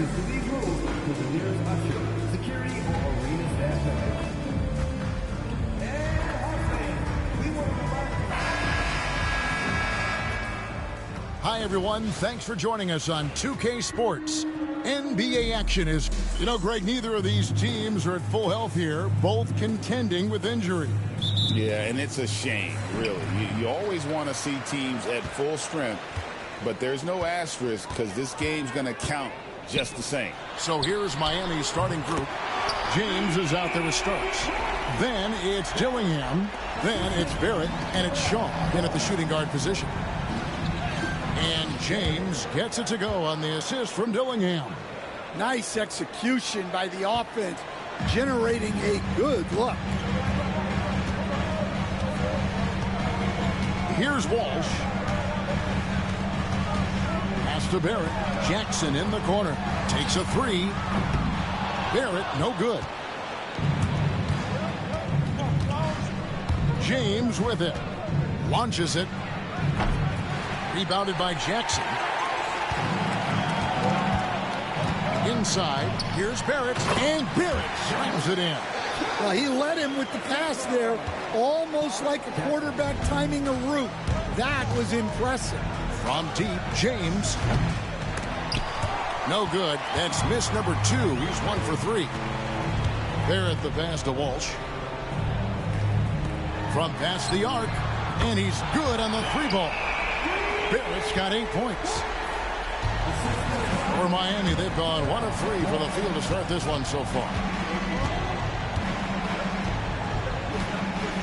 references to these rules to the nearest usher, security, or arena staff member. Hi, everyone. Thanks for joining us on 2K Sports. NBA action is, Greg, neither of these teams are at full health here, both contending with injury. Yeah, and it's a shame, really. You always want to see teams at full strength, but there's no asterisk because this game's going to count just the same. So here's Miami's starting group. James is out there with starts. Then it's Dillingham. Then it's Barrett, and it's Shaw in at the shooting guard position. And James gets it to go on the assist from Dillingham. Nice execution by the offense, generating a good look. Here's Walsh. Pass to Barrett. Jackson in the corner. Takes a three. Barrett, no good. James with it. Launches it. Rebounded by Jackson. Inside, here's Barrett, and Barrett slams it in. Well, he led him with the pass there, almost like a quarterback timing a route. That was impressive. From deep, James. No good. That's miss number 2. He's 1 for 3. Barrett the pass to Walsh. From past the arc, and he's good on the 3-ball. Barrett's got 8 points. For Miami, they've gone 1 of 3 for the field to start this one so far.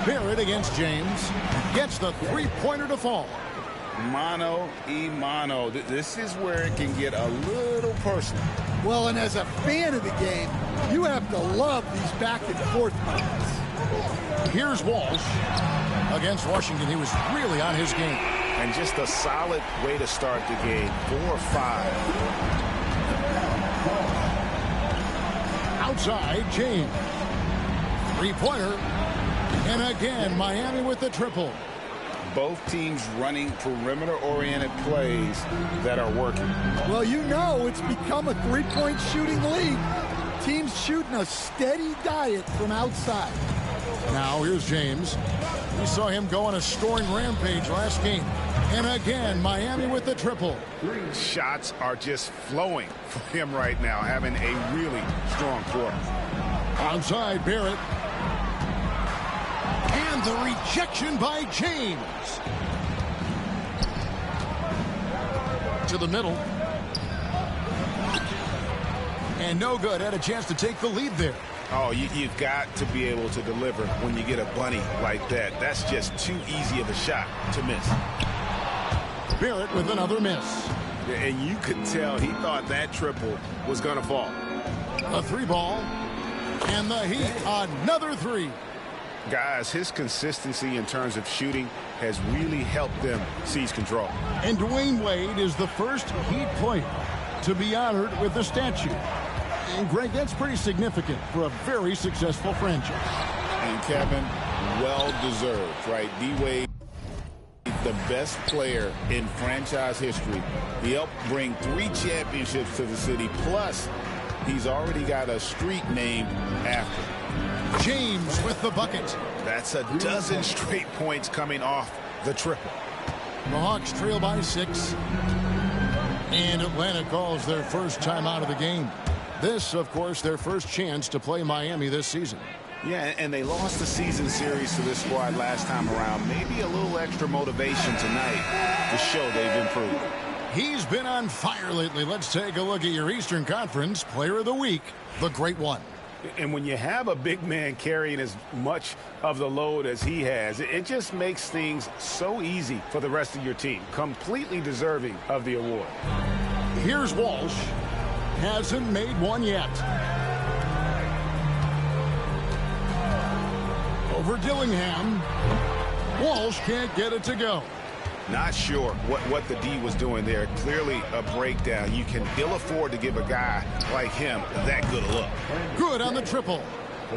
Barrett against James. Gets the 3-pointer to fall. Mano y mano. This is where it can get a little personal. Well, and as a fan of the game, you have to love these back-and-forth moments. Here's Walsh. Against Washington, he was really on his game. And just a solid way to start the game. 4-5. Outside, James. 3-pointer. And again, Miami with the triple. Both teams running perimeter-oriented plays that are working. Well, it's become a 3-point shooting league. Teams shooting a steady diet from outside. Now, here's James. We saw him go on a scoring rampage last game. And again, Miami with the triple. Shots are just flowing for him right now, having a really strong quarter. Outside, Barrett. And the rejection by James. To the middle. And no good. Had a chance to take the lead there. Oh, you've got to be able to deliver when you get a bunny like that. That's just too easy of a shot to miss. Barrett with another miss. And you could tell he thought that triple was going to fall. A 3-ball. And the Heat, another 3. Guys, his consistency in terms of shooting has really helped them seize control. And Dwayne Wade is the first Heat player to be honored with a statue. And Greg, that's pretty significant for a very successful franchise. And Kevin, well-deserved, right? D-Wade, the best player in franchise history. He helped bring 3 championships to the city. Plus, he's already got a street named after him. James with the bucket. That's a dozen straight points coming off the triple. The Hawks trail by 6. And Atlanta calls their first time out of the game. This, of course, their first chance to play Miami this season. Yeah, and they lost the season series to this squad last time around. Maybe a little extra motivation tonight to show they've improved. He's been on fire lately. Let's take a look at your Eastern Conference Player of the Week, the Great One. And when you have a big man carrying as much of the load as he has, it just makes things so easy for the rest of your team. Completely deserving of the award. Here's Walsh. Hasn't made one yet. Over Dillingham. Walsh can't get it to go. Not sure what the D was doing there. Clearly a breakdown. You can ill afford to give a guy like him that good a look. Good on the triple.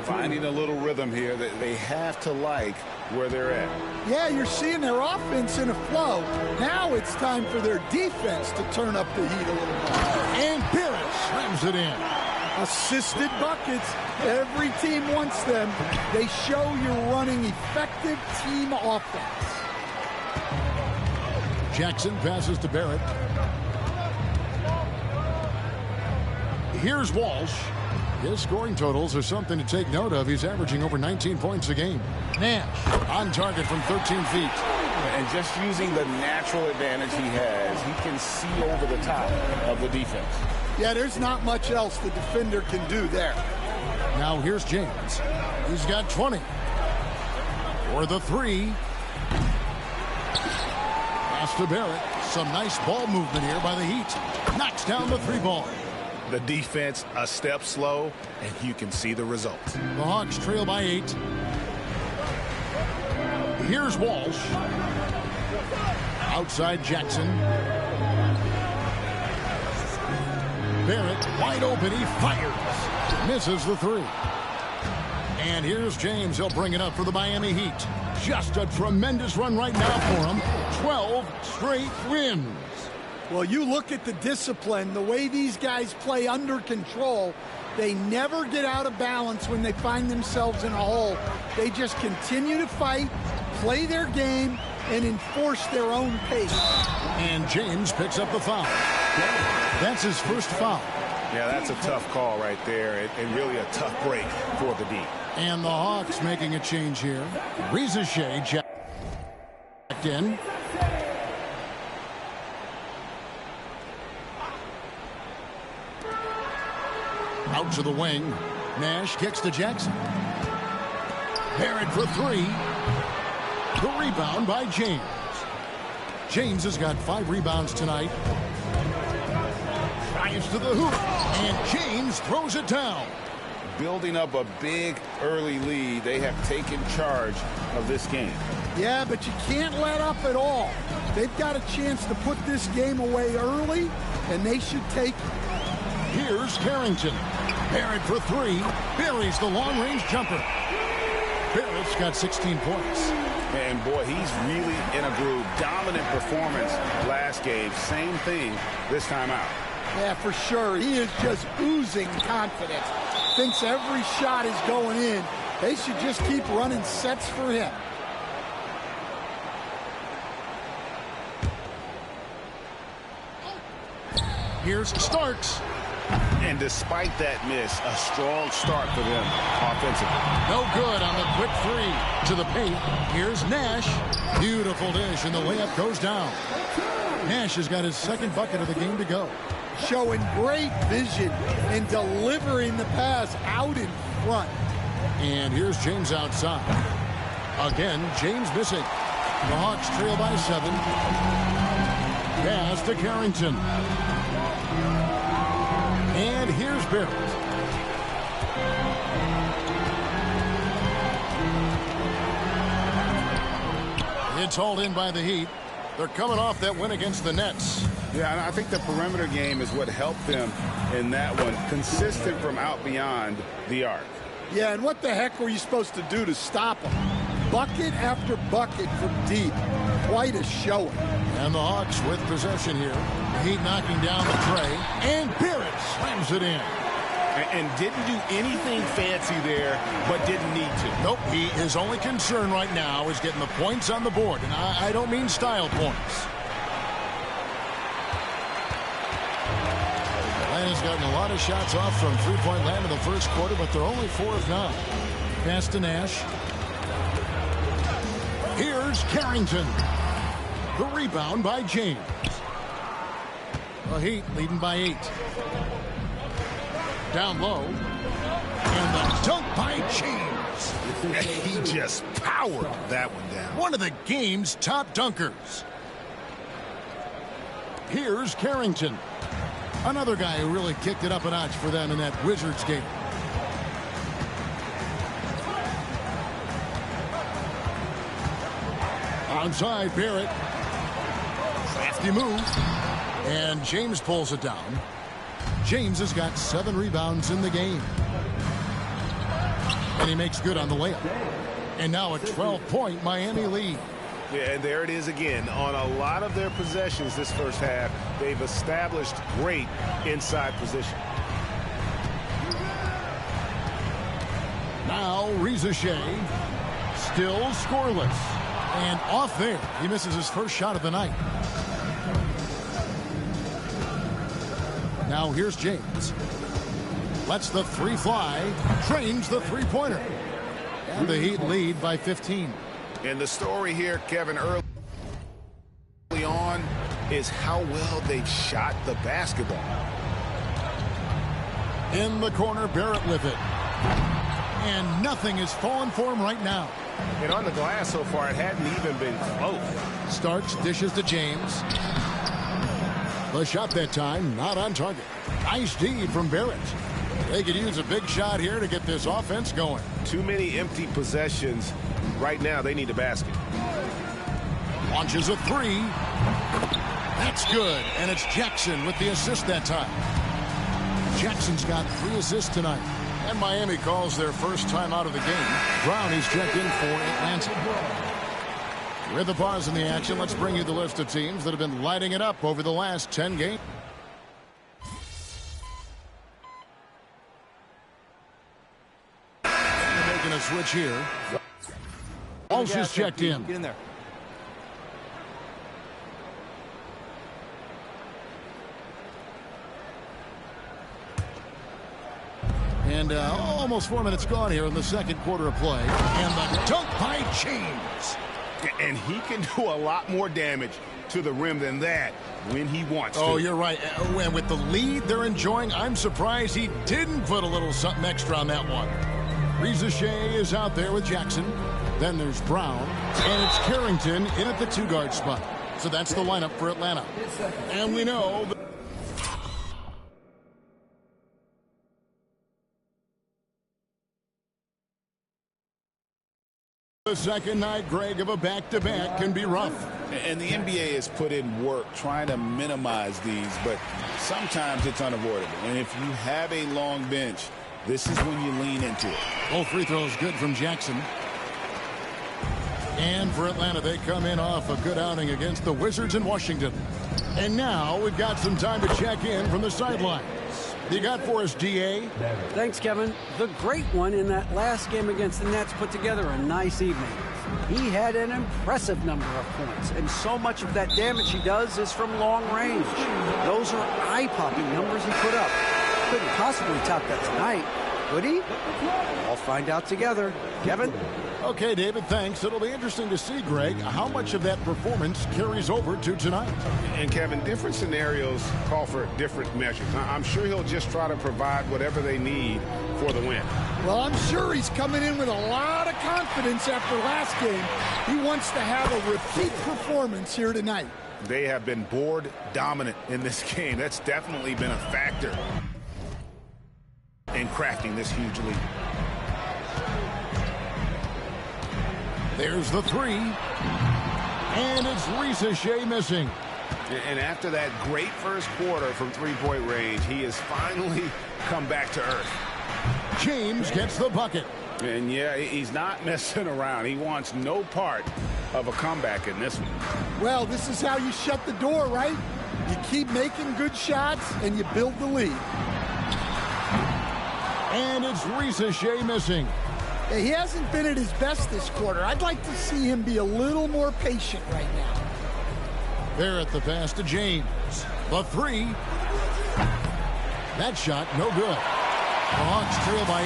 Finding a little rhythm here that they have to like where they're at. Yeah, you're seeing their offense in a flow. Now it's time for their defense to turn up the heat a little more. And Barrett slams it in. Assisted buckets. Every team wants them. They show you're running effective team offense. Jackson passes to Barrett. Here's Walsh. His scoring totals are something to take note of. He's averaging over 19 points a game. Nash on target from 13 feet. And just using the natural advantage he has, he can see over the top of the defense. Yeah, there's not much else the defender can do there. Now here's James. He's got 20. For the three. Pass to Barrett. Some nice ball movement here by the Heat. Knocks down the three ball. The defense a step slow, and you can see the result. The Hawks trail by 8. Here's Walsh. Outside Jackson. Barrett wide open. He fires. Misses the three. And here's James. He'll bring it up for the Miami Heat. Just a tremendous run right now for him. 12 straight wins. Well, you look at the discipline, the way these guys play under control. They never get out of balance when they find themselves in a hole. They just continue to fight, play their game, and enforce their own pace. And James picks up the foul. That's his first foul. Yeah, that's a tough call right there, and really a tough break for the D. And the Hawks making a change here. Rizachet jacked in. Out to the wing. Nash kicks to Jackson. Barrett for three. The rebound by James. James has got 5 rebounds tonight. Drives to the hoop. And James throws it down. Building up a big early lead, they have taken charge of this game. Yeah, but you can't let up at all. They've got a chance to put this game away early, and they should take it. Here's Carrington. Barrett for three. Buries the long-range jumper. Barrett's got 16 points. And boy, he's really in a groove. Dominant performance last game. Same thing this time out. Yeah, for sure. He is just oozing confidence. Thinks every shot is going in. They should just keep running sets for him. Here's Starks. And despite that miss, a strong start for them offensively. No good on the quick three. To the paint. Here's Nash. Beautiful dish, and the layup goes down. Nash has got his second bucket of the game to go. Showing great vision and delivering the pass out in front. And here's James outside. Again, James missing. The Hawks trail by 7. Pass to Carrington. And here's Barrett. It's hauled in by the Heat. They're coming off that win against the Nets. Yeah, and I think the perimeter game is what helped them in that one. Consistent from out beyond the arc. Yeah, and what the heck were you supposed to do to stop them? Bucket after bucket from deep. Quite a showing. And the Hawks with possession here. Heat knocking down the tray. And Barrett slams it in. And didn't do anything fancy there, but didn't need to. Nope, his only concern right now is getting the points on the board. And I don't mean style points. Atlanta's gotten a lot of shots off from three-point land in the first quarter, but they're only 4 of 9. Pass to Nash. Here's Carrington. The rebound by James. The Heat leading by 8. Down low. And the dunk by James. He just powered that one down. One of the game's top dunkers. Here's Carrington. Another guy who really kicked it up a notch for them in that Wizards game. Onside, Barrett. Crafty move. And James pulls it down. James has got 7 rebounds in the game. And he makes good on the layup. And now a 12-point Miami lead. Yeah, and there it is again. On a lot of their possessions this first half, they've established great inside position. Now Reza Shea, still scoreless. And off there, he misses his first shot of the night. Now here's James. Lets the three fly, trains the three-pointer. And the Heat lead by 15. And the story here, Kevin, early on is how well they've shot the basketball. In the corner, Barrett with it. And nothing is falling for him right now. And on the glass so far, it hadn't even been close. Starks, dishes to James. The shot that time, not on target. Nice D from Barrett. They could use a big shot here to get this offense going. Too many empty possessions. Right now, they need a basket. Launches a three. That's good. And it's Jackson with the assist that time. Jackson's got 3 assists tonight. And Miami calls their first time out of the game. Brownie's checked in for Atlanta. With the pause in the action, let's bring you the list of teams that have been lighting it up over the last 10 games. Making a switch here. Walsh is checked in. Get in there. And almost 4 minutes gone here in the second quarter of play. And the dunk by James. And he can do a lot more damage to the rim than that when he wants to. Oh, you're right. And with the lead they're enjoying, I'm surprised he didn't put a little something extra on that one. Reza Shea is out there with Jackson. Then there's Brown. And it's Carrington in at the 2-guard spot. So that's the lineup for Atlanta. And we know the second night, Greg, of a back-to-back can be rough. And the NBA has put in work trying to minimize these, but sometimes it's unavoidable. And if you have a long bench, this is when you lean into it. Both free throws good from Jackson. And for Atlanta, they come in off a good outing against the Wizards in Washington. And now we've got some time to check in from the sidelines. You got for us, DA? Thanks, Kevin. The great one in that last game against the Nets put together a nice evening. He had an impressive number of points, and so much of that damage he does is from long range. Those are eye-popping numbers he put up. Couldn't possibly top that tonight, could he? I'll find out together. Kevin? Okay, David, thanks. It'll be interesting to see, Greg, how much of that performance carries over to tonight. And, Kevin, different scenarios call for different measures. I'm sure he'll just try to provide whatever they need for the win. Well, I'm sure he's coming in with a lot of confidence after last game. He wants to have a repeat performance here tonight. They have been board dominant in this game. That's definitely been a factor in crafting this huge lead. There's the three. And it's Reza Shea missing. And after that great first quarter from three-point range, he has finally come back to earth. James gets the bucket. And, yeah, he's not messing around. He wants no part of a comeback in this one. Well, this is how you shut the door, right? You keep making good shots, and you build the lead. And it's Reza Shea missing. He hasn't been at his best this quarter. I'd like to see him be a little more patient right now. Barrett the pass to James. The three. That shot, no good. The Hawks trail by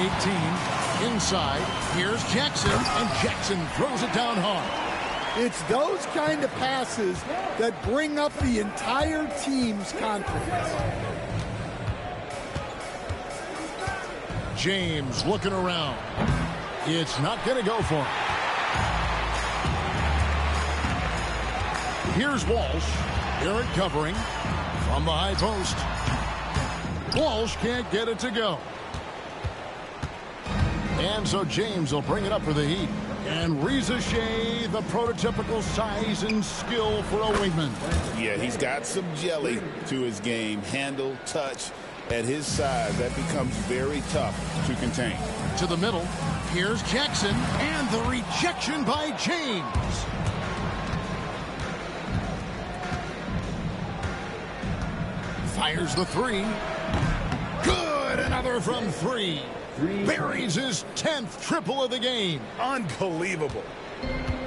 18. Inside, here's Jackson, and Jackson throws it down hard. It's those kind of passes that bring up the entire team's confidence. James looking around. It's not going to go for him. Here's Walsh. Barrett covering from the high post. Walsh can't get it to go. And so James will bring it up for the Heat. And Reza Shea, the prototypical size and skill for a wingman. Yeah, he's got some jelly to his game. Handle, touch. At his size, that becomes very tough to contain. To the middle. Here's Jackson, and the rejection by James. Fires the three. Good, another from three. Buries his 10th triple of the game. Unbelievable.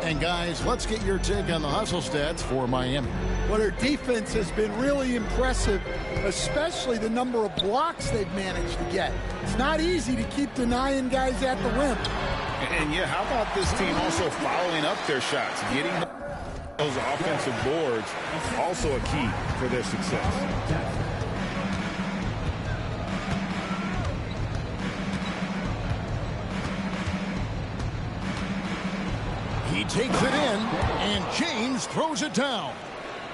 And guys, let's get your take on the hustle stats for Miami. Well, their defense has been really impressive, especially the number of blocks they've managed to get. It's not easy to keep denying guys at the rim. And yeah, how about this team also following up their shots, getting those offensive boards, also a key for their success. He takes it in, and James throws it down.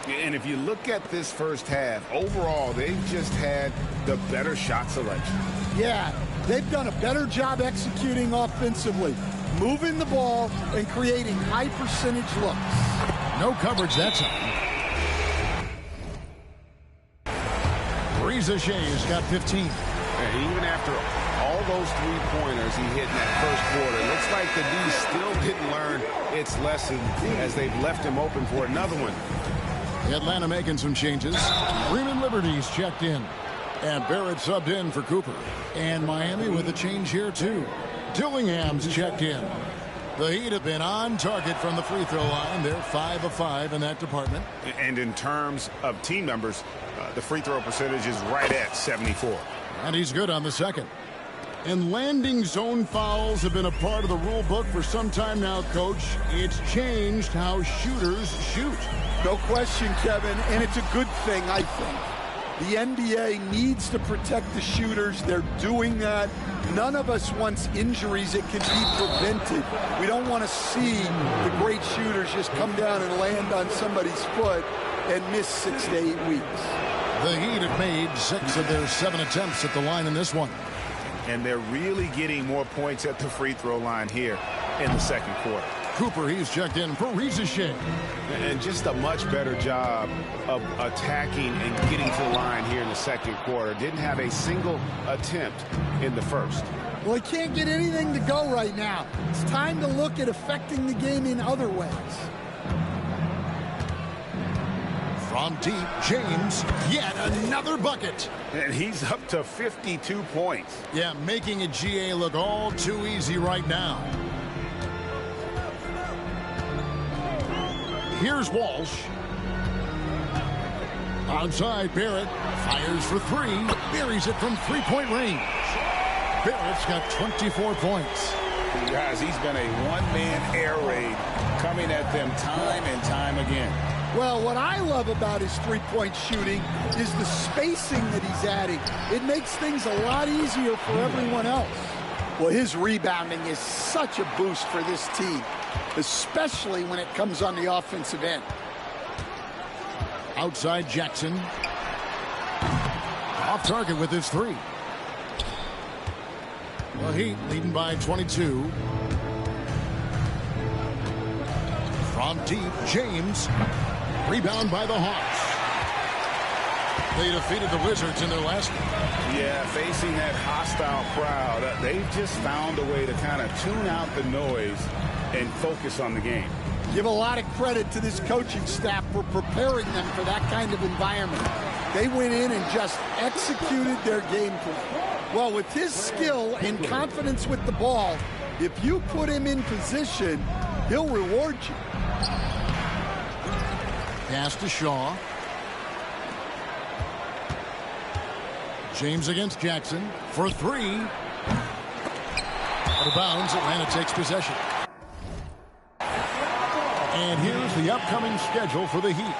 And if you look at this first half, overall, they've just had the better shot selection. Yeah, they've done a better job executing offensively, moving the ball and creating high percentage looks. No coverage that time. Reza Shea's got 15. And even after all those three-pointers he hit in that first quarter, it looks like the D still didn't learn its lesson as they've left him open for another one. Atlanta making some changes. Freeman Liberty's checked in. And Barrett subbed in for Cooper. And Miami with a change here, too. Dillingham's checked in. The Heat have been on target from the free throw line. They're 5 of 5 in that department. And in terms of team numbers, the free throw percentage is right at 74. And he's good on the second. And landing zone fouls have been a part of the rule book for some time now, Coach. It's changed how shooters shoot. No question, Kevin, and it's a good thing, I think. The NBA needs to protect the shooters. They're doing that. None of us wants injuries that can be prevented. We don't want to see the great shooters just come down and land on somebody's foot and miss 6 to 8 weeks. The Heat have made 6 of their 7 attempts at the line in this one. And they're really getting more points at the free throw line here in the second quarter. Cooper, he's checked in for Reza Shea. And just a much better job of attacking and getting to the line here in the second quarter. Didn't have a single attempt in the first. Well, he can't get anything to go right now. It's time to look at affecting the game in other ways. From deep, James, yet another bucket. And he's up to 52 points. Yeah, making a GA look all too easy right now. Here's Walsh. Outside, Barrett fires for three, buries it from three-point range. Barrett's got 24 points. Guys, he's been a one-man air raid coming at them time and time again. Well, what I love about his three-point shooting is the spacing that he's adding. It makes things a lot easier for everyone else. Well, his rebounding is such a boost for this team, especially when it comes on the offensive end. Outside Jackson. Off target with his three. The Heat leading by 22. From deep, James. Rebound by the Hawks. They defeated the Wizards in their last one. Yeah, facing that hostile crowd, they've just found a way to kind of tune out the noise and focus on the game. Give a lot of credit to this coaching staff for preparing them for that kind of environment. They went in and just executed their game plan. Well, with his skill and confidence with the ball, if you put him in position, he'll reward you. Pass to Shaw. James against Jackson for three. Out of bounds, Atlanta takes possession. And here's the upcoming schedule for the Heat.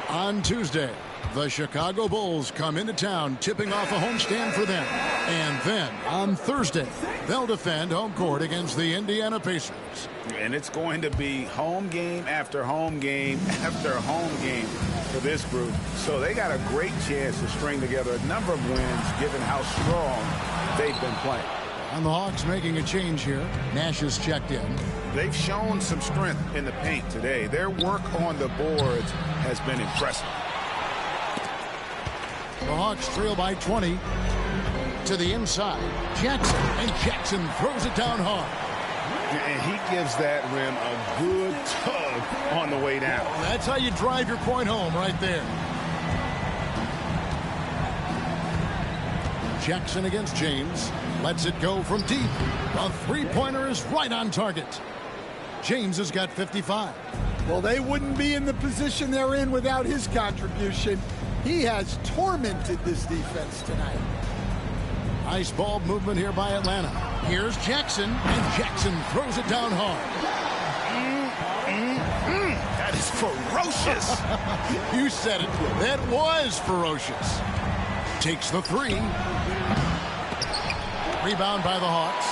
On Tuesday, the Chicago Bulls come into town, tipping off a homestand for them. And then on Thursday, they'll defend home court against the Indiana Pacers. And it's going to be home game after home game after home game for this group. So they got a great chance to string together a number of wins given how strong they've been playing. And the Hawks making a change here. Nash is checked in. They've shown some strength in the paint today. Their work on the boards has been impressive. The Hawks trail by 20 to the inside. Jackson, and Jackson throws it down hard. And he gives that rim a good tug on the way down. That's how you drive your point home right there. Jackson against James. Lets it go from deep. A three-pointer is right on target. James has got 55. Well, they wouldn't be in the position they're in without his contribution. He has tormented this defense tonight. Nice ball movement here by Atlanta. Here's Jackson, and Jackson throws it down hard. That is ferocious. You said it. That was ferocious. Takes the three. Rebound by the Hawks.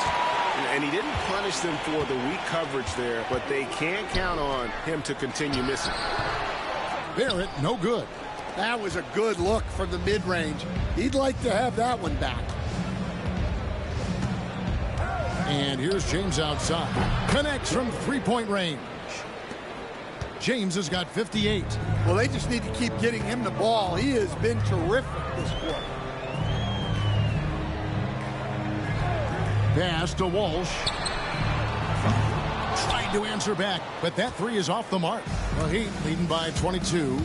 And he didn't punish them for the weak coverage there, but they can't count on him to continue missing. Barrett, no good. That was a good look from the mid-range. He'd like to have that one back. And here's James outside. Connects from three-point range. James has got 58. Well, they just need to keep getting him the ball. He has been terrific this quarter. Pass to Walsh. Tried to answer back, but that three is off the mark. The Heat leading by 22.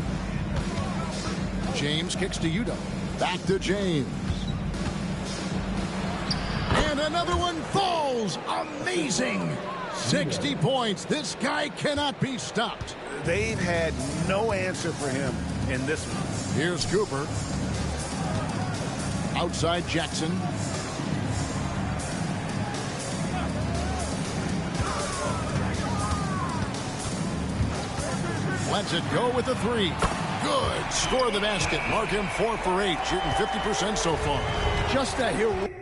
James kicks to Udo. Back to James. And another one falls. Amazing. 60 points. This guy cannot be stopped. They've had no answer for him in this one. Here's Cooper. Outside Jackson. Lets it go with the three. Good. Score the basket. Mark him 4 for 8. Shooting 50% so far. Just a heroic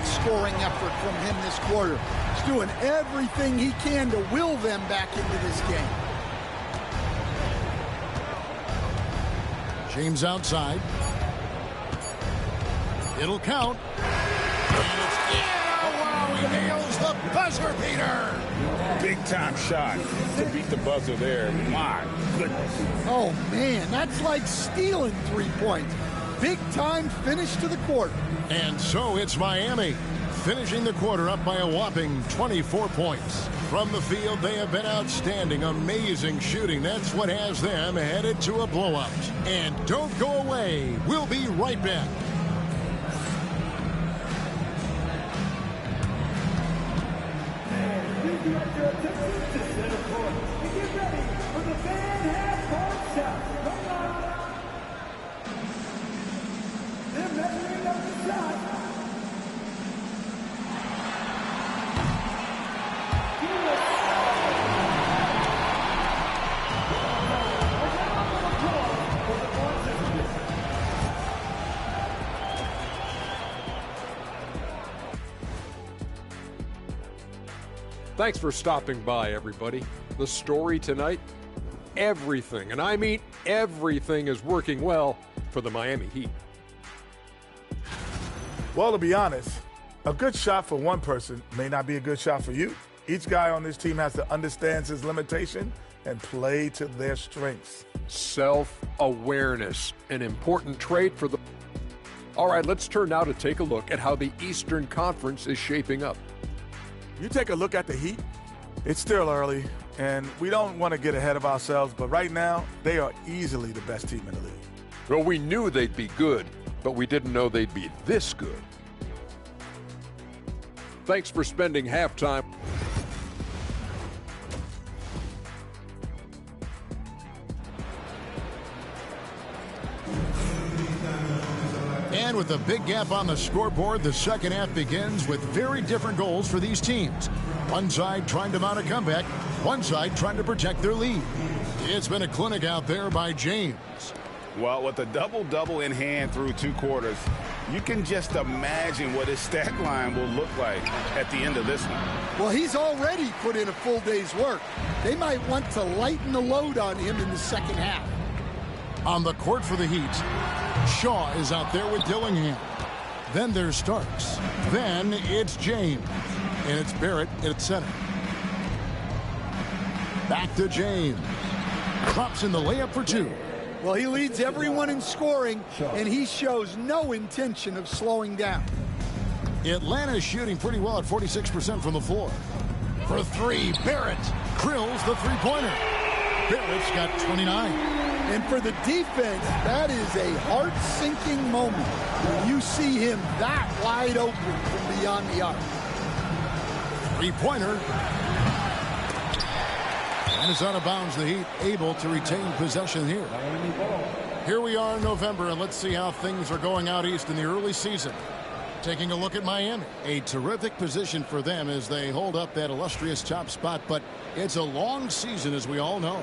scoring effort from him this quarter. He's doing everything he can to will them back into this game. James outside. It'll count. And it's he nails the buzzer beater. Big time shot to beat the buzzer there. My goodness. Oh, man, that's like stealing 3 points. Big time finish to the quarter. And so it's Miami, finishing the quarter up by a whopping 24 points. From the field, they have been outstanding, amazing shooting. That's what has them headed to a blowout. And don't go away. We'll be right back. Thanks for stopping by, everybody. The story tonight, everything, and I mean everything, is working well for the Miami Heat. Well, to be honest, a good shot for one person may not be a good shot for you. Each guy on this team has to understand his limitation and play to their strengths. Self-awareness, an important trait for the... All right, let's turn now to take a look at how the Eastern Conference is shaping up. You take a look at the Heat, it's still early, and we don't want to get ahead of ourselves, but right now, they are easily the best team in the league. Well, we knew they'd be good, but we didn't know they'd be this good. Thanks for spending halftime. And with a big gap on the scoreboard, the second half begins with very different goals for these teams. One side trying to mount a comeback, one side trying to protect their lead. It's been a clinic out there by James. Well, with a double-double in hand through 2 quarters, you can just imagine what his stat line will look like at the end of this one. Well, he's already put in a full day's work. They might want to lighten the load on him in the second half. On the court for the Heat, Shaw is out there with Dillingham. Then there's Starks. Then it's James. And it's Barrett at center. Back to James. Drops in the layup for 2. Well, he leads everyone in scoring, and he shows no intention of slowing down. Atlanta's shooting pretty well at 46% from the floor. For three, Barrett drills the three-pointer. Barrett's got 29. And for the defense, that is a heart-sinking moment when you see him that wide open from beyond the arc. Three-pointer. And it's out of bounds. The Heat able to retain possession here. Here we are in November, and let's see how things are going out east in the early season. Taking a look at Miami. A terrific position for them as they hold up that illustrious top spot, but it's a long season, as we all know.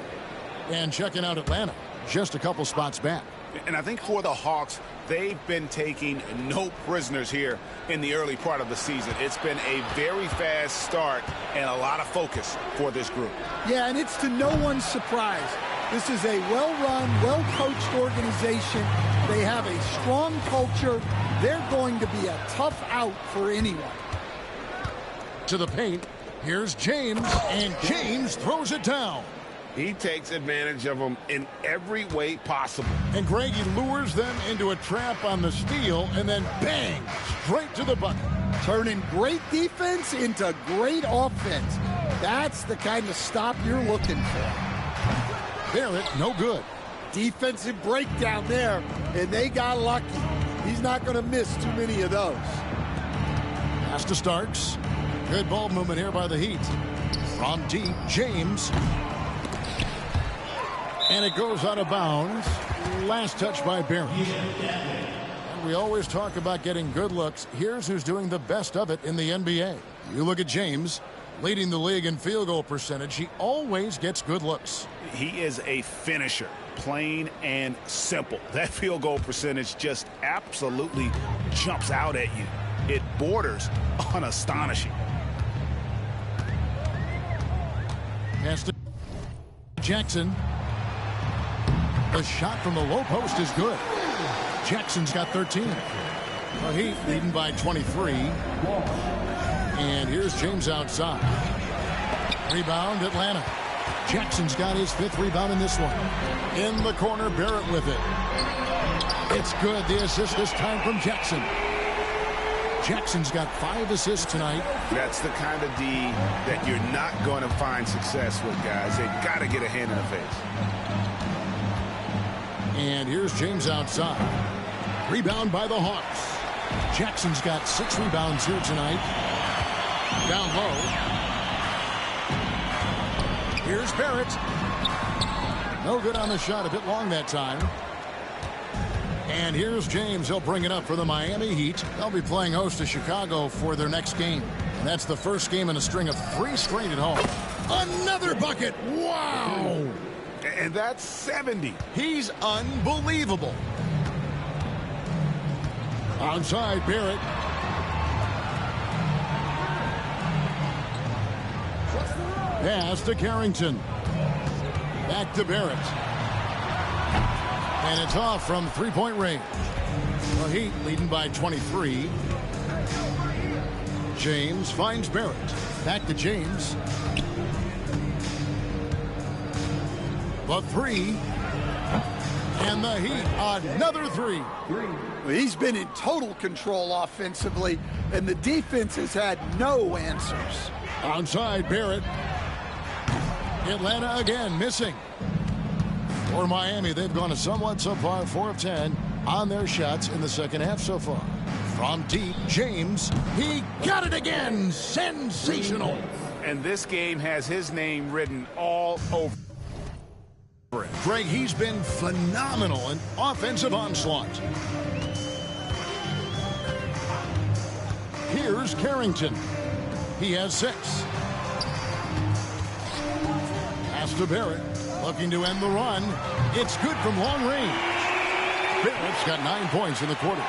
And checking out Atlanta, just a couple spots back. And I think for the Hawks, they've been taking no prisoners here in the early part of the season. It's been a very fast start and a lot of focus for this group. Yeah, and it's to no one's surprise. This is a well-run, well-coached organization. They have a strong culture. They're going to be a tough out for anyone. To the paint, here's James, and James throws it down. He takes advantage of them in every way possible. And Greg, he lures them into a trap on the steal, and then bang, straight to the bucket. Turning great defense into great offense. That's the kind of stop you're looking for. Barrett, no good. Defensive breakdown there, and they got lucky. He's not going to miss too many of those. Pass to Starks. Good ball movement here by the Heat. From deep, James. And it goes out of bounds. Last touch by Barrett. And we always talk about getting good looks. Here's who's doing the best of it in the NBA. You look at James, leading the league in field goal percentage. He always gets good looks. He is a finisher, plain and simple. That field goal percentage just absolutely jumps out at you. It borders on astonishing. Pass to Jackson. The shot from the low post is good. Jackson's got 13. The Heat leading by 23. And here's James outside. Rebound, Atlanta. Jackson's got his 5th rebound in this one. In the corner, Barrett with it. It's good. The assist this time from Jackson. Jackson's got 5 assists tonight. That's the kind of D that you're not going to find success with, guys. They've got to get a hand in the face. And here's James outside. Rebound by the Hawks. Jackson's got 6 rebounds here tonight. Down low. Here's Barrett. No good on the shot. A bit long that time. And here's James. He'll bring it up for the Miami Heat. They'll be playing host to Chicago for their next game. And that's the first game in a string of 3 straight at home. Another bucket. Wow. And that's 70. He's unbelievable. Outside, Barrett. Pass to Carrington. Back to Barrett. And it's off from three-point range. The Heat leading by 23. James finds Barrett. Back to James. The 3. And the Heat, another 3. Well, he's been in total control offensively, and the defense has had no answers. Outside, Barrett. Atlanta again missing. For Miami, they've gone a somewhat subpar 4 of 10 on their shots in the second half so far. From deep, James. He got it again. Sensational. And this game has his name written all over it. Greg, he's been phenomenal in offensive onslaught. Here's Carrington. He has 6. Pass to Barrett. Looking to end the run. It's good from long range. Barrett's got 9 points in the quarter.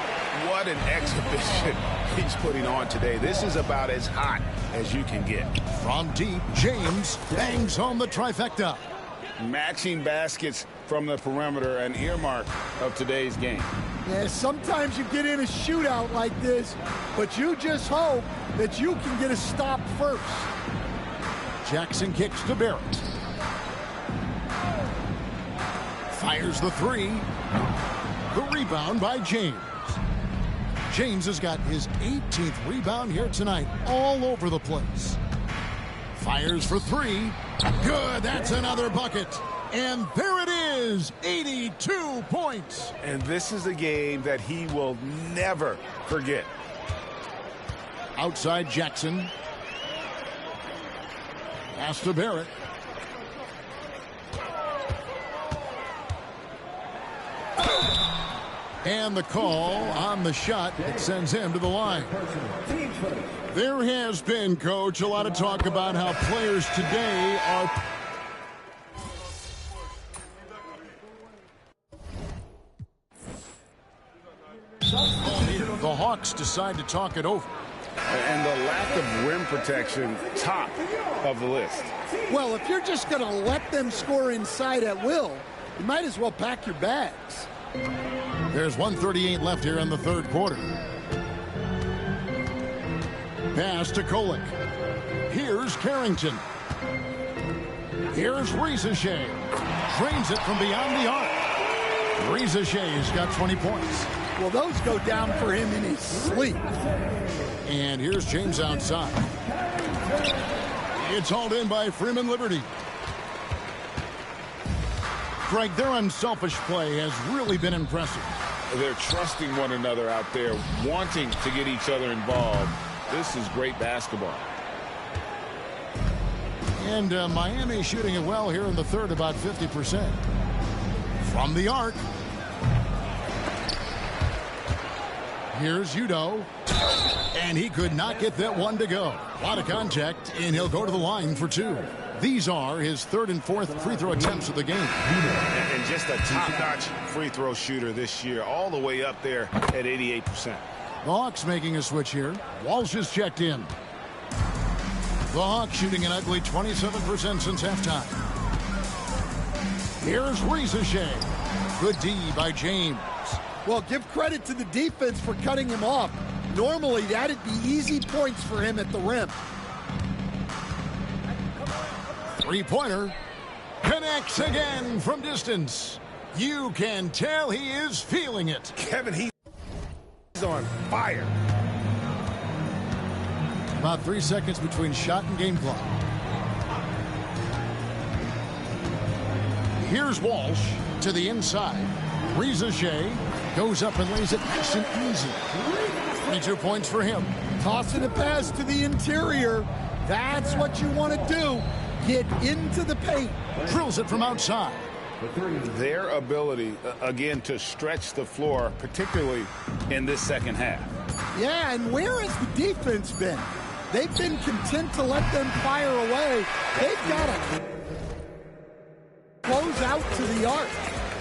What an exhibition he's putting on today. This is about as hot as you can get. From deep, James bangs home the trifecta. Matching baskets from the perimeter, an earmark of today's game. Yeah, sometimes you get in a shootout like this, but you just hope that you can get a stop first. Jackson kicks to Barrett. Fires the 3. The rebound by James. James has got his 18th rebound here tonight, all over the place. Fires for three. Good, that's another bucket. And there it is, 82 points. And this is a game that he will never forget. Outside Jackson. Pass to Barrett. And the call on the shot that sends him to the line. There has been, Coach, a lot of talk about how players today are... The Hawks decide to talk it over. And the lack of rim protection, top of the list. Well, if you're just going to let them score inside at will, you might as well pack your bags. There's 1:38 left here in the third quarter. Pass to Kolek. Here's Carrington. Here's Rizachet. Drains it from beyond the arc. Rizachet's got 20 points. Well, those go down for him in his sleep. And here's James outside. It's hauled in by Freeman Liberty. Greg, their unselfish play has really been impressive. They're trusting one another out there, wanting to get each other involved. This is great basketball. And Miami shooting it well here in the third, about 50%. From the arc. Here's Udo. And he could not get that one to go. A lot of contact, and he'll go to the line for two. These are his third and fourth free throw attempts of the game. And just a top-notch free throw shooter this year, all the way up there at 88%. The Hawks making a switch here. Walsh is checked in. The Hawks shooting an ugly 27% since halftime. Here's Rizachet. Good D by James. Well, give credit to the defense for cutting him off. Normally, that'd be easy points for him at the rim. Three-pointer. Connects again from distance. You can tell he is feeling it. Kevin, he's on fire. About 3 seconds between shot and game clock. Here's Walsh to the inside. Rizachet goes up and lays it nice and easy. 22 points for him. Tossing a pass to the interior. That's what you want to do. Get into the paint. Drills it from outside. Their ability, again, to stretch the floor, particularly in this second half. Yeah, and where has the defense been? They've been content to let them fire away. They've got to close out to the arc.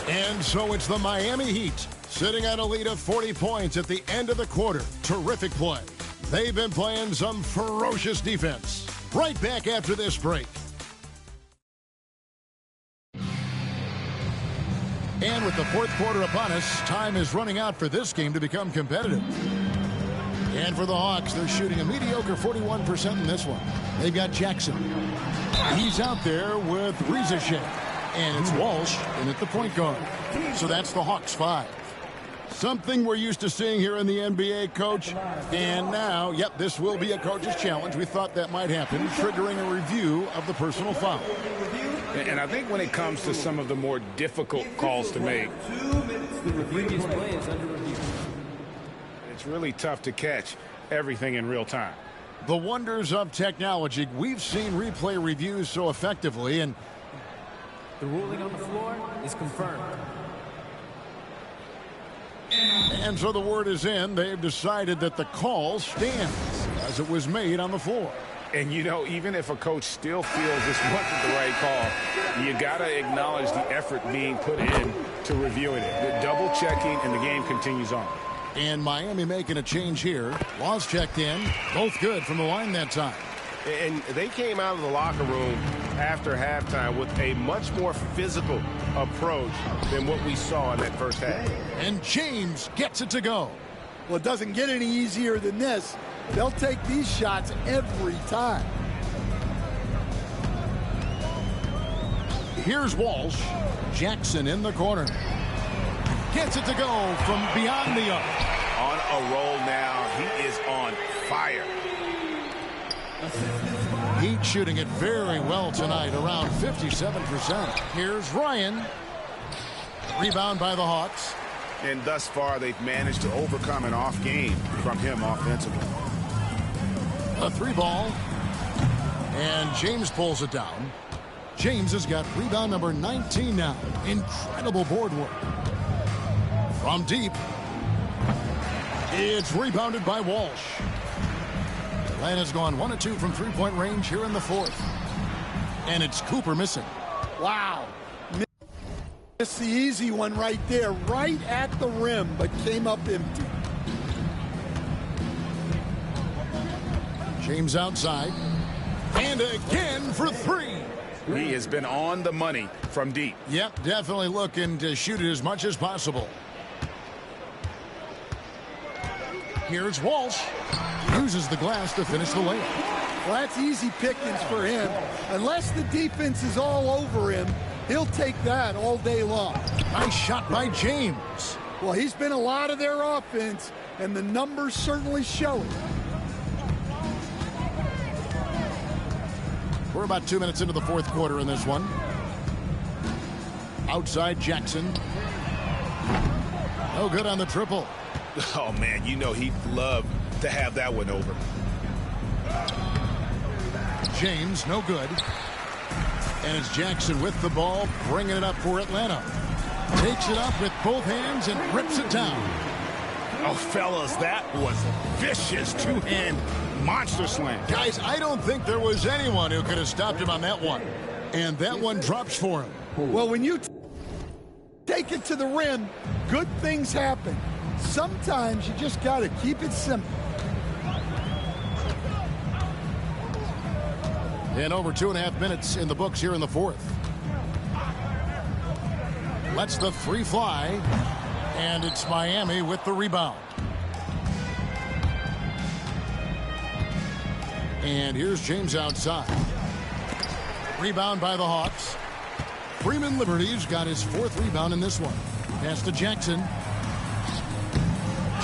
And so it's the Miami Heat sitting at a lead of 40 points at the end of the quarter. Terrific play. They've been playing some ferocious defense. Right back after this break. And with the fourth quarter upon us, time is running out for this game to become competitive. And for the Hawks, they're shooting a mediocre 41% in this one. They've got Jackson. He's out there with Rizachet. And it's Walsh in at the point guard. So that's the Hawks 5. Something we're used to seeing here in the NBA, Coach. And now, yep, this will be a coach's challenge. We thought that might happen, triggering a review of the personal foul. And I think when it comes to some of the more difficult calls to make, it's really tough to catch everything in real time. The wonders of technology. We've seen replay reviews so effectively, and the ruling on the floor is confirmed. And so the word is in. They've decided that the call stands as it was made on the floor. And, you know, even if a coach still feels this wasn't the right call, you got to acknowledge the effort being put in to reviewing it. The double checking, and the game continues on. And Miami making a change here. Laws checked in. Both good from the line that time. And they came out of the locker room after halftime with a much more physical approach than what we saw in that first half. And James gets it to go. Well, it doesn't get any easier than this. They'll take these shots every time. Here's Walsh. Jackson in the corner. Gets it to go from beyond the arc. on a roll now. He is on fire. Heat shooting it very well tonight, around 57%. Here's Ryan. Rebound by the Hawks. And thus far, they've managed to overcome an off game from him offensively. A 3-ball. And James pulls it down. James has got rebound number 19 now. Incredible board work. From deep. It's rebounded by Walsh. Atlanta's gone 1 of 2 from three-point range here in the fourth. And it's Cooper missing. Wow. Missed the easy one right there, right at the rim, but came up empty. James outside. And again for 3. He has been on the money from deep. Yep, definitely looking to shoot it as much as possible. Here's Walsh. Uses the glass to finish the layup. Well, that's easy pickings for him. Unless the defense is all over him, he'll take that all day long. Nice shot by James. Well, he's been a lot of their offense, and the numbers certainly show it. We're about 2 minutes into the fourth quarter in this one. Outside Jackson. No good on the triple. Oh, man, you know he'd love to have that one over. James, no good. And it's Jackson with the ball, bringing it up for Atlanta. Takes it up with both hands and rips it down. Oh, fellas, that was a vicious two-hand monster slam. Guys, I don't think there was anyone who could have stopped him on that one. And that one drops for him. Well, when you take it to the rim, good things happen. Sometimes you just got to keep it simple. And over 2.5 minutes in the books here in the fourth. Lets the free fly. And it's Miami with the rebound. And here's James outside. Rebound by the Hawks. Freeman Liberty's got his 4th rebound in this one. Pass to Jackson.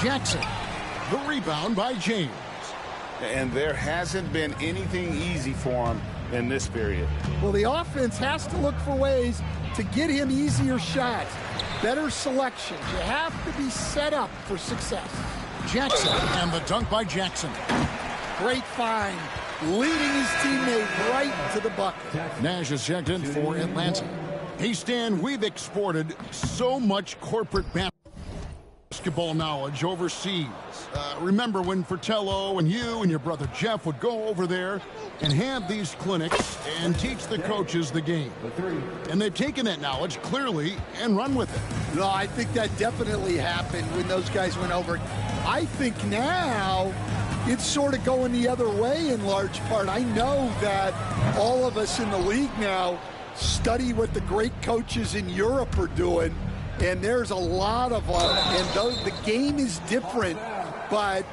Jackson. The rebound by James. And there hasn't been anything easy for him in this period. Well, the offense has to look for ways to get him easier shots, better selections. You have to be set up for success. Jackson, and the dunk by Jackson. Great find, leading his teammate right to the bucket. Nash is checked in for Atlanta. Hey, Stan, we've exported so much corporate basketball knowledge overseas. Remember when Fratello and you and your brother Jeff would go over there and have these clinics and teach the coaches the game? And they've taken that knowledge clearly and run with it. No, I think that definitely happened when those guys went over. I think now it's sort of going the other way in large part. I know that all of us in the league now study what the great coaches in Europe are doing, and there's a lot of them, and the game is different, but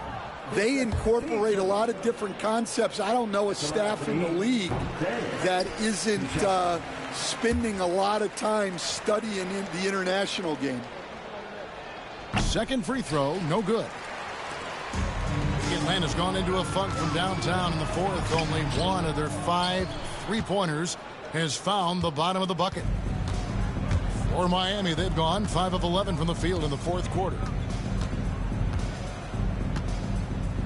they incorporate a lot of different concepts. I don't know a staff in the league that isn't spending a lot of time studying in the international game. Second free throw, no good. Atlanta's gone into a funk from downtown in the fourth. Only one of their 5 3-pointers has found the bottom of the bucket. For Miami, they've gone 5 of 11 from the field in the fourth quarter.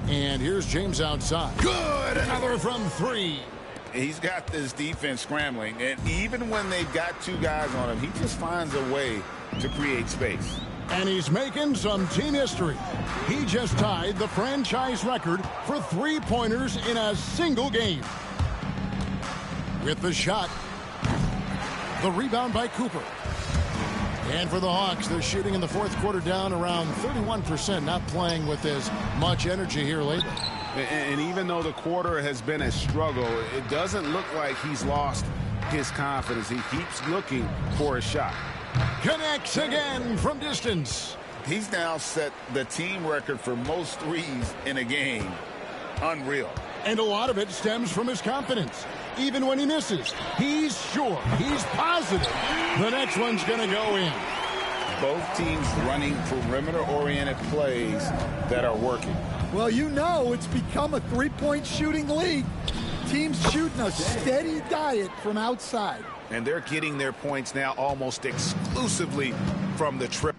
And here's James outside. Good! Another from 3. He's got this defense scrambling, and even when they've got 2 guys on him, he just finds a way to create space. And he's making some team history. He just tied the franchise record for 3-pointers in a single game. With the shot, the rebound by Cooper. And for the Hawks, they're shooting in the fourth quarter down around 31%, not playing with as much energy here lately. And even though the quarter has been a struggle, it doesn't look like he's lost his confidence. He keeps looking for a shot. Connects again from distance. He's now set the team record for most threes in a game. Unreal. And a lot of it stems from his confidence. Even when he misses, he's sure, he's positive the next one's going to go in. both teams running perimeter-oriented plays that are working. Well, you know it's become a three-point shooting league. Teams shooting a steady diet from outside. And they're getting their points now almost exclusively from the triple.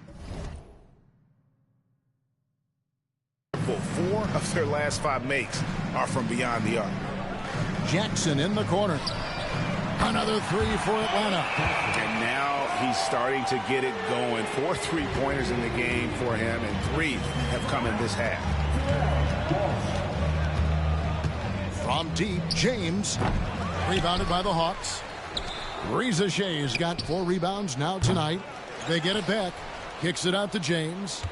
4 of their last 5 makes are from beyond the arc. Jackson in the corner. Another 3 for Atlanta. And now he's starting to get it going. 4 3-pointers in the game for him, and 3 have come in this half. From deep, James. Rebounded by the Hawks. Reza Shea's got 4 rebounds now tonight. They get it back. Kicks it out to James.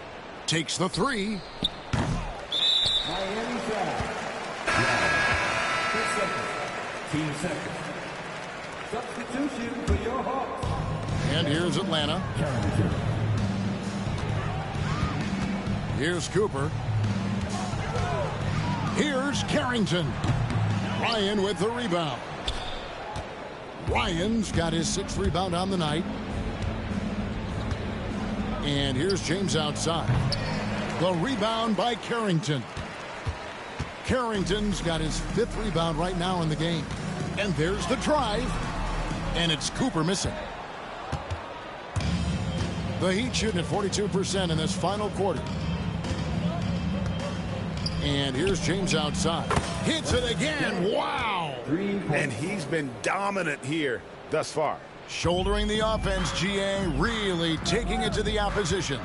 Takes the 3. Miami foul. 6 seconds. Team second. Substitution for your Hawks. And here's Atlanta. Here's Cooper. Here's Carrington. Ryan with the rebound. Ryan's got his 6th rebound on the night. And here's James outside. The rebound by Carrington. Carrington's got his 5th rebound right now in the game. And there's the drive. And it's Cooper missing. The Heat shooting at 42% in this final quarter. And here's James outside. Hits it again. Wow. And he's been dominant here thus far. Shouldering the offense, GA, really taking it to the opposition.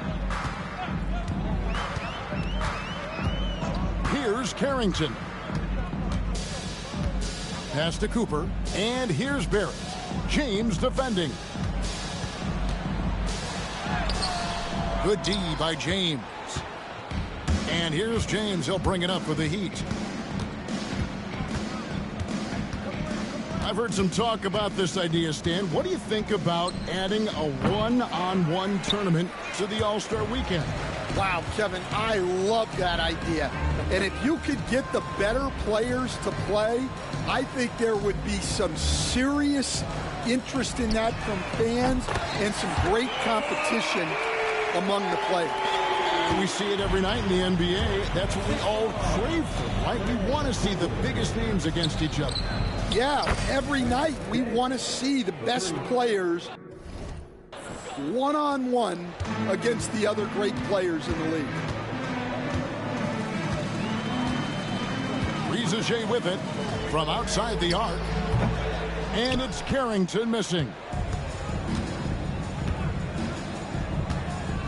Here's Carrington. Pass to Cooper. And here's Barrett. James defending. Good D by James. And here's James. He'll bring it up for the Heat. I've heard some talk about this idea, Stan. What do you think about adding a one-on-one tournament to the All-Star weekend? Wow, Kevin, I love that idea. And if you could get the better players to play, I think there would be some serious interest in that from fans and some great competition among the players. We see it every night in the NBA. That's what we all crave for, right? We want to see the biggest names against each other. Yeah, every night we want to see the best players one-on-one against the other great players in the league. Reza Shea with it from outside the arc. And it's Carrington missing.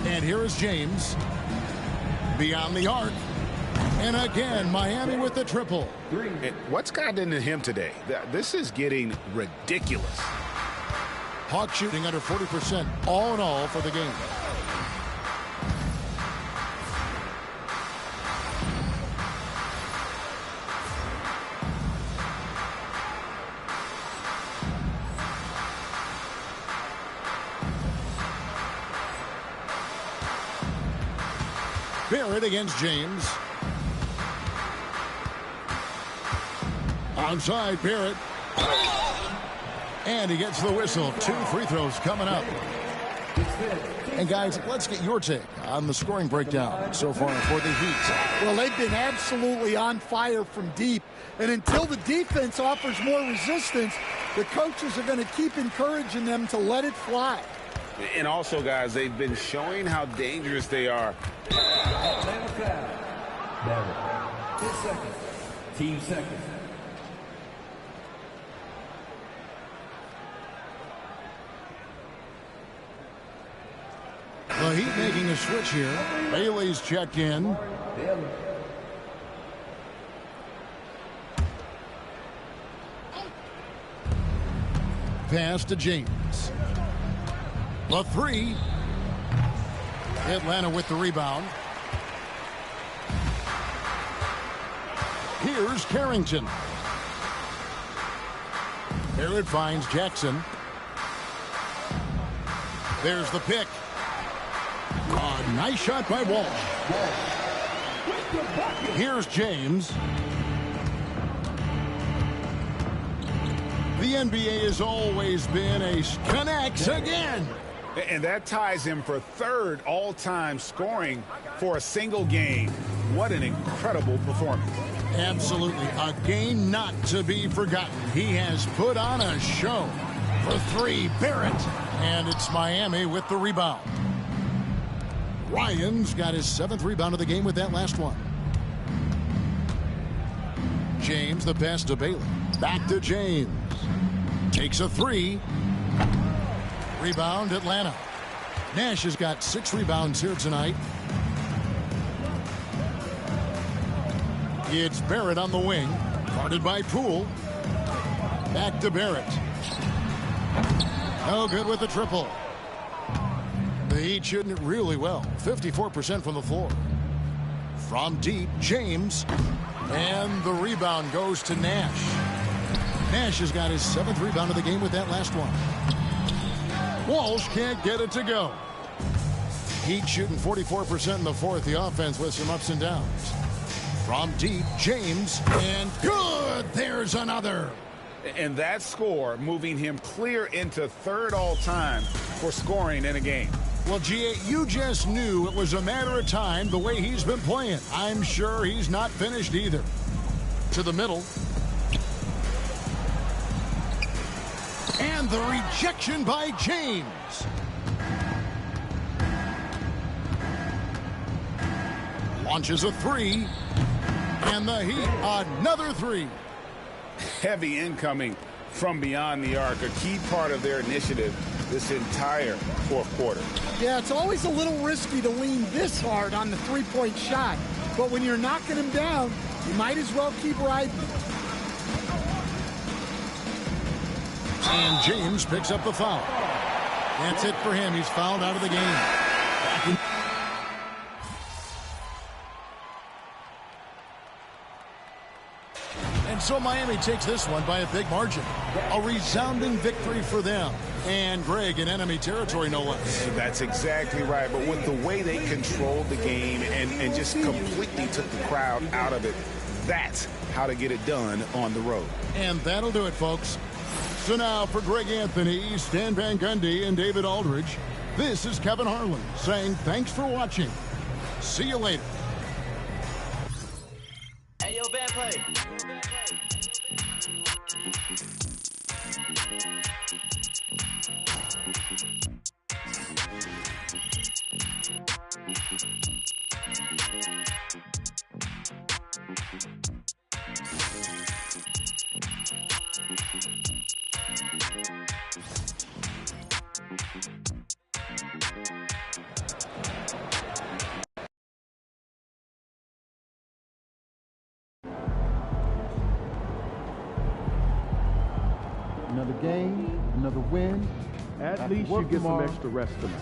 And here is James. Beyond the arc. And again, Miami with the triple. And what's gotten into him today? This is getting ridiculous. Hawks shooting under 40% all in all for the game. Barrett against James. Onside, Barrett. And he gets the whistle. 2 free throws coming up. And guys, let's get your take on the scoring breakdown so far for the Heat. Well, they've been absolutely on fire from deep. And until the defense offers more resistance, the coaches are going to keep encouraging them to let it fly. And also, guys, they've been showing how dangerous they are. Atlanta foul. Barrett. 6 seconds. Team second. The Heat making a switch here. Bailey's checked in. Pass to James. The 3. Atlanta with the rebound. Here's Carrington. Barrett finds Jackson. There's the pick. A nice shot by Walsh. Here's James. The NBA has always been a connects again. And that ties him for 3rd all-time scoring for a single game. What an incredible performance. Absolutely. A game not to be forgotten. He has put on a show. For 3, Barrett. And it's Miami with the rebound. Ryan's got his 7th rebound of the game with that last one. James, the pass to Bailey. Back to James. Takes a 3. Rebound, Atlanta. Nash has got 6 rebounds here tonight. It's Barrett on the wing. Guarded by Poole. Back to Barrett. No good with the triple. The Heat shooting it really well. 54% from the floor. From deep, James. And the rebound goes to Nash. Nash has got his 7th rebound of the game with that last one. Walsh can't get it to go. Heat shooting 44% in the 4th. The offense with some ups and downs. From deep, James. And good! There's another. And that score moving him clear into 3rd all-time for scoring in a game. Well, G.A., you just knew it was a matter of time the way he's been playing. I'm sure he's not finished either. To the middle. And the rejection by James. Launches a 3. And the Heat, another 3. Heavy incoming from beyond the arc, a key part of their initiative this entire 4th quarter. Yeah, it's always a little risky to lean this hard on the 3-point shot. But when you're knocking him down, you might as well keep riding. And James picks up the foul. That's it for him. He's fouled out of the game. And so Miami takes this one by a big margin. A resounding victory for them. And Greg in enemy territory, no less. That's exactly right. But with the way they controlled the game and just completely took the crowd out of it, that's how to get it done on the road. And that'll do it, folks. So now for Greg Anthony, Stan Van Gundy, and David Aldridge, this is Kevin Harlan saying thanks for watching. See you later. Hey, yo, bad play. Another game, another win. At least you get some extra rest tonight.